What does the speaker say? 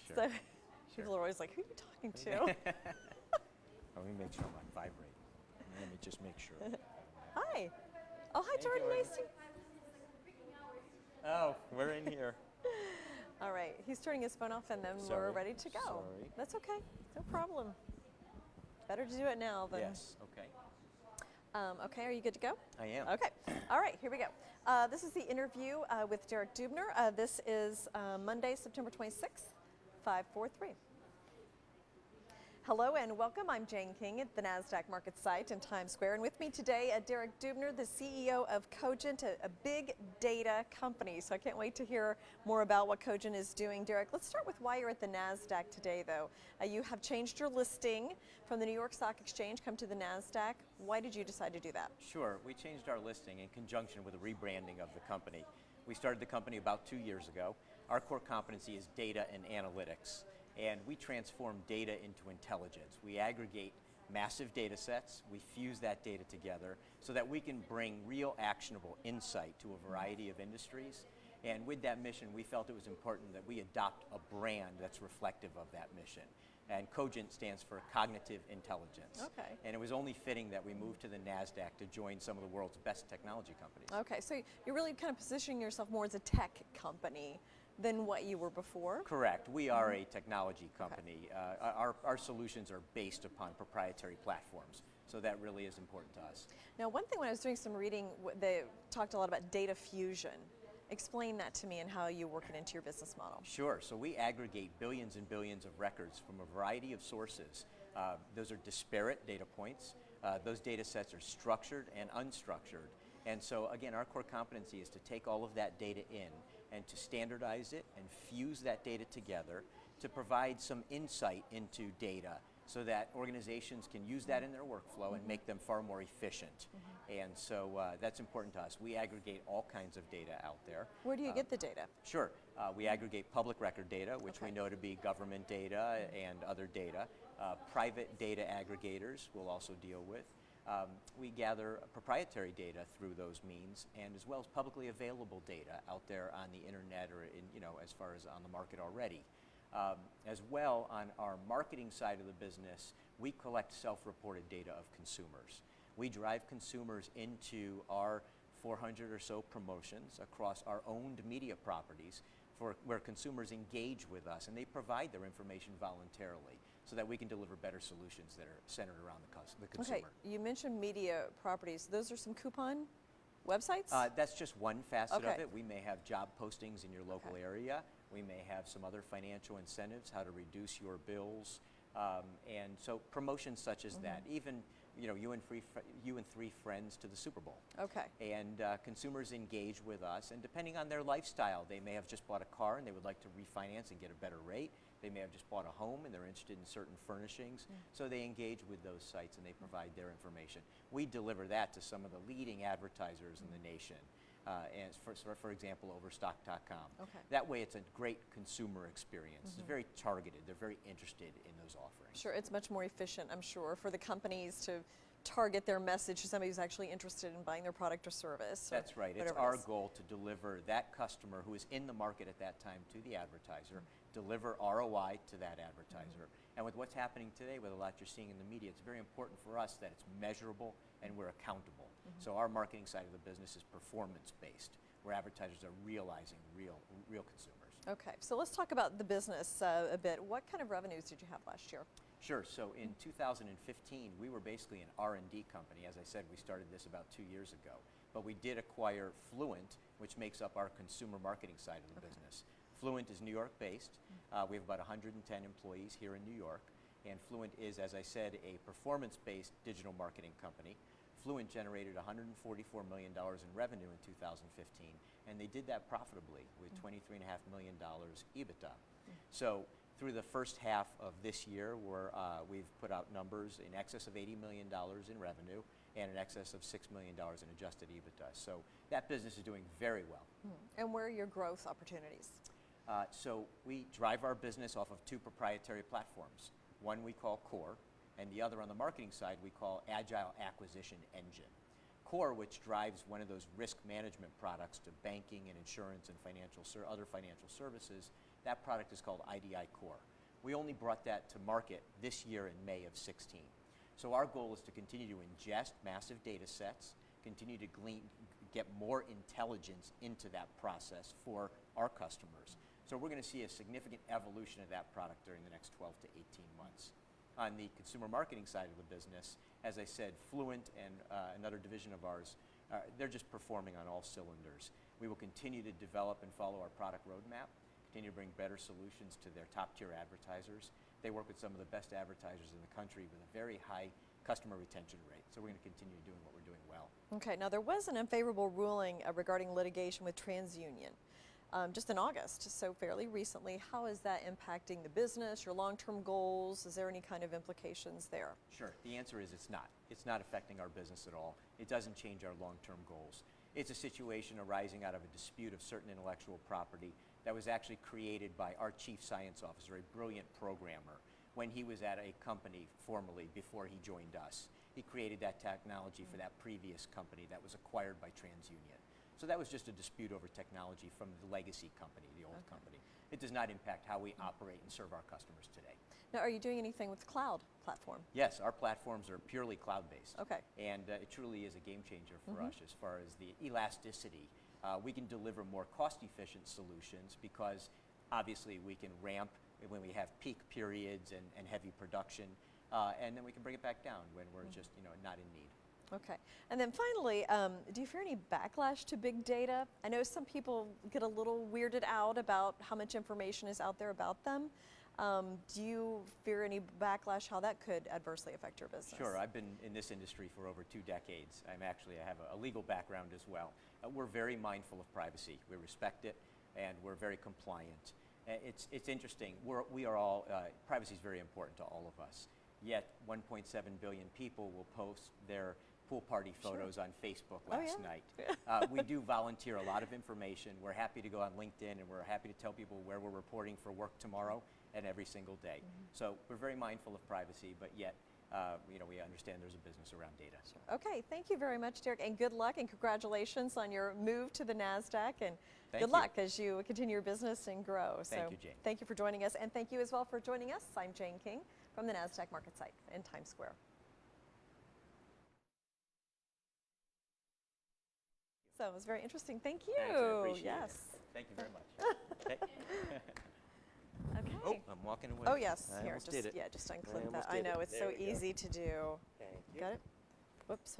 Sure. So Sure. people are always like, who are you talking to? Let me make sure I'm on vibrate. Let me just make sure. Hi. Oh, hi, Hey, Jordan. Jordan. Nice to. Oh, we're in here. All right. He's turning his phone off, and then we're Sorry. ready to go. Sorry. That's okay. No problem. Better to do it now than. Yes, okay. Okay, are you good to go? I am. Okay. All right, here we go. This is the interview with Derek Dubner. This is Monday, September 26th, 5:43. Hello and welcome. I'm Jane King at the NASDAQ market site in Times Square. And with me today, Derek Dubner, the CEO of Cogint, a big data company. So I can't wait to hear more about what Cogint is doing. Derek, let's start with why you're at the NASDAQ today, though. You have changed your listing from the New York Stock Exchange, come to the NASDAQ. Why did you decide to do that? Sure. We changed our listing in conjunction with a rebranding of the company. We started the company about 2 years ago. Our core competency is data and analytics. And we transform data into intelligence. We aggregate massive data sets, we fuse that data together so that we can bring real actionable insight to a variety of industries. And with that mission, we felt it was important that we adopt a brand that's reflective of that mission. And Cogint stands for Cognitive Intelligence. Okay. And it was only fitting that we moved to the NASDAQ to join some of the world's best technology companies. Okay, so you're really kind of positioning yourself more as a tech company than what you were before? Correct. We are a technology company. Okay. Our solutions are based upon proprietary platforms, so that really is important to us. Now, one thing when I was doing some reading, they talked a lot about data fusion. Explain that to me and how you work it into your business model. Sure. So we aggregate billions and billions of records from a variety of sources. Those are disparate data points. Those data sets are structured and unstructured. And so, again, our core competency is to take all of that data in and to standardize it and fuse that data together to provide some insight into data so that organizations can use that in their workflow and make them far more efficient. And so that's important to us. We aggregate all kinds of data out there. Where do you get the data? Sure. We aggregate public record data, which we know to be government data and other data. Private data aggregators we'll also deal with. We gather proprietary data through those means, and as well as publicly available data out there on the internet or as far as on the market already. As well, on our marketing side of the business, we collect self-reported data of consumers. We drive consumers into our 400 or so promotions across our owned media properties where consumers engage with us and they provide their information voluntarily so that we can deliver better solutions that are centered around the consumer. Okay, you mentioned media properties. Those are some coupon websites? That's just one facet of it. We may have job postings in your local area. We may have some other financial incentives, how to reduce your bills. And so promotions such as that, even you and three friends to the Super Bowl. Okay. And consumers engage with us, and depending on their lifestyle, they may have just bought a car and they would like to refinance and get a better rate. They may have just bought a home and they're interested in certain furnishings. So they engage with those sites and they provide their information. We deliver that to some of the leading advertisers in the nation. And for example, Overstock.com. Okay. That way it's a great consumer experience. It's very targeted. They're very interested in those offerings. Sure, it's much more efficient, I'm sure, for the companies to target their message to somebody who's actually interested in buying their product or service. That's right. It's our goal to deliver that customer who is in the market at that time to the advertiser, deliver ROI to that advertiser. And with what's happening today, with a lot you're seeing in the media, it's very important for us that it's measurable and we're accountable. So our marketing side of the business is performance-based, where advertisers are realizing real consumers. Okay, so let's talk about the business a bit. What kind of revenues did you have last year? Sure. So in 2015, we were basically an R&D company. As I said, we started this about 2 years ago. But we did acquire Fluent, which makes up our consumer marketing side of the business. Fluent is New York-based. We have about 110 employees here in New York. And Fluent is, as I said, a performance-based digital marketing company. Fluent generated $144 million in revenue in 2015, and they did that profitably with $23.5 million EBITDA. So through the first half of this year, we've put out numbers in excess of $80 million in revenue and in excess of $6 million in adjusted EBITDA. So that business is doing very well. And where are your growth opportunities? So we drive our business off of two proprietary platforms. One we call Core, and the other on the marketing side we call Agile Acquisition Engine. Core, which drives one of those risk management products to banking and insurance and other financial services, That product is called IDI Core. We only brought that to market this year in May of 16. So our goal is to continue to ingest massive data sets, continue to get more intelligence into that process for our customers. So we're going to see a significant evolution of that product during the next 12 to 18 months. On the consumer marketing side of the business, as I said, Fluent and another division of ours, they're just performing on all cylinders. We will continue to develop and follow our product roadmap, continue to bring better solutions to their top-tier advertisers. They work with some of the best advertisers in the country with a very high customer retention rate. So we're going to continue doing what we're doing well. Okay, now there was an unfavorable ruling regarding litigation with TransUnion just in August, so fairly recently. How is that impacting the business, your long-term goals? Is there any kind of implications there? Sure. The answer is it's not. It's not affecting our business at all. It doesn't change our long-term goals. It's a situation arising out of a dispute of certain intellectual property that was actually created by our chief science officer, a brilliant programmer, when he was at a company formerly before he joined us. He created that technology for that previous company that was acquired by TransUnion. So that was just a dispute over technology from the legacy company, the old company. It does not impact how we operate and serve our customers today. Now, are you doing anything with the cloud platform? Yes, our platforms are purely cloud-based. Okay. And it truly is a game changer for us as far as the elasticity. We can deliver more cost-efficient solutions because obviously we can ramp when we have peak periods and heavy production, and then we can bring it back down when we're just not in need. Okay. And then finally, do you fear any backlash to big data? I know some people get a little weirded out about how much information is out there about them. Do you fear any backlash, how that could adversely affect your business? Sure. I've been in this industry for over 2 decades. I have a legal background as well. We're very mindful of privacy. We respect it, and we're very compliant. It's interesting. We are all, privacy is very important to all of us. Yet 1.7 billion people will post their pool party photos on Facebook last night. We do volunteer a lot of information. We're happy to go on LinkedIn, and we're happy to tell people where we're reporting for work tomorrow and every single day. So we're very mindful of privacy, but yet we understand there's a business around data. Sure. Okay, thank you very much, Derek, and good luck and congratulations on your move to the NASDAQ, and good luck as you continue your business and grow. Thank you, Jane. Thank you for joining us, and thank you as well for joining us. I'm Jane King from the NASDAQ market site in Times Square. So it was very interesting. Thank you. Thanks, I appreciate yes. it. Thank you very much. Okay. Okay. Oh, I'm walking away. Oh yes. I Here, almost just did it. just I unclip almost that. I did it. know it's There so we go. easy to do. Thank you. Got it? Whoops.